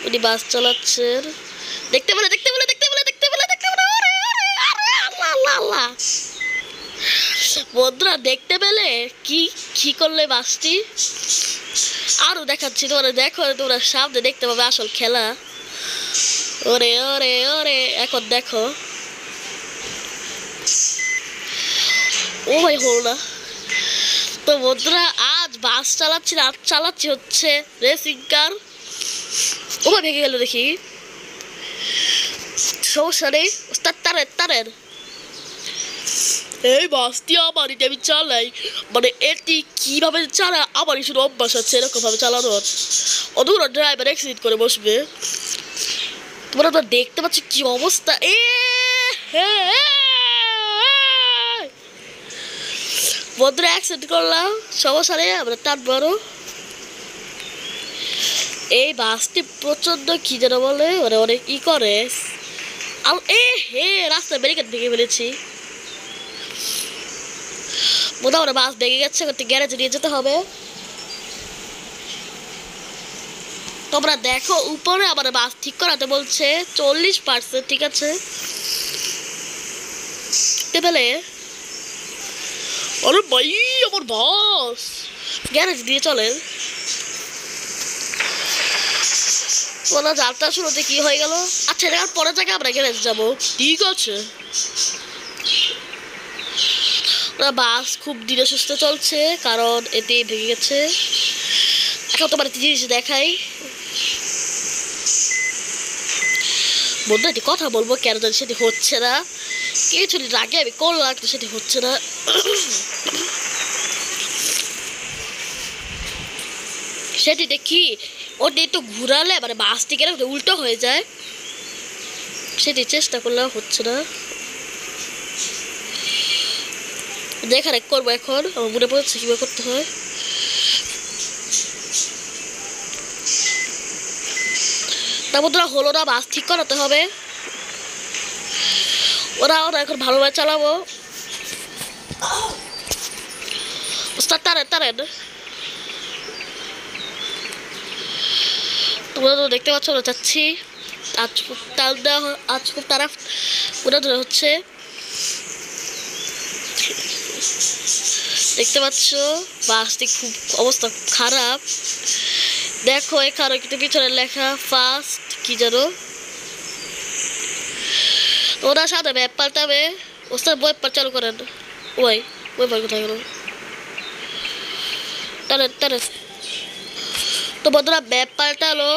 উনি বাস চালাচ্ছেন। দেখতে পেলে দেখতে পেলে দেখতে পেলে দেখতে পেলে দেখতে পেলে আল্লাহ আল্লাহ আল্লাহ। বন্ধুরা দেখতে পেলে কি কি করলে বাসটি? আরো দেখাচ্ছি তোমরা, দেখো তোমরা সামনে দেখতে পাবে আসল খেলা। ওরে ওরে ওরে, এখন দেখো। ও ভাই হলো না। তো বন্ধুরা আজ বাস চালাচ্ছি না, আজ চালাচ্ছি হচ্ছে রেসিং কার। ও ভাই ভেঙে গেল দেখি, সমস্যা নেই। তারের তারের এই বাসটি আমারই, আমি চালাই। মানে এটি কিভাবে চালা আমারই শুধু অভ্যাস আছে এরকম ভাবে চালানোর। অধুরা ড্রাইভার অ্যাক্সিডেন্ট করে বসবে। তোমরা তো দেখতে পাচ্ছ কি অবস্থা। বন্ধুরা অ্যাক্সিডেন্ট করলাম, সমস্যা নেই, আমরা টান বড়। এই বাসটি প্রচন্ড কি যেন বলে, মানে অনেক ই করে। রাস্তায় ব্যারিকেড ভেঙে ফেলেছি। মোটামুটি বাস ভেঙে গেছে, গ্যারেজে নিয়ে যেতে হবে। তোমরা দেখো উপরে আমার বাস ঠিক করাতে বলছে 40%, ঠিক আছে। পেলে আরে ভাই আমার বাস গ্যারেজ দিয়ে চলে। ওরা যাত্রা শুরুতে কি হয়ে গেল? আচ্ছা এটার পরে থেকে আমরা গ্যারেজ যাবো, ঠিক আছে। বাস খুব ধীরে সুস্থে চলছে কারণ এটি ভেঙে গেছে। এখন তোমার একটি জিনিস দেখাই। বন্ধু একটি কথা বলবো, কেন জানি সেটি হচ্ছে না। কিছুদিন আগে আমি করলাম কিন্তু সেটি হচ্ছে না। সেটি দেখি ওটি একটু ঘুরালে মানে বাসটি কেন উল্টো হয়ে যায়, সেটি চেষ্টা করলেও হচ্ছে না। দেখা রেখ করবো এখন, আমার মনে পড়ছে কিভাবে করতে হয়। তারপর তোরা হলো না, বাস ঠিক করাতে হবে। ওরা এখন ভালোভাবে চালাবো। তারেন তারেন, তোমরা তো দেখতে পাচ্ছ আমরা যাচ্ছি। আজ খুব টাল দেওয়া, আজ খুব তারা ওরা ধরে হচ্ছে, দেখতে পাচ্ছ বাসটি খুব অবস্থা খারাপ। দেখো এখানে কিন্তু পিছনে লেখা ফার্স্ট কি জানো। ওরা সাথে ম্যাপ পাল্টাবে। ওস্তাদ বই চালু করেন। ওই বই কোথায় গেল? টানেন টানেন। তো বন্ধুরা ম্যাপ পাল্টালো,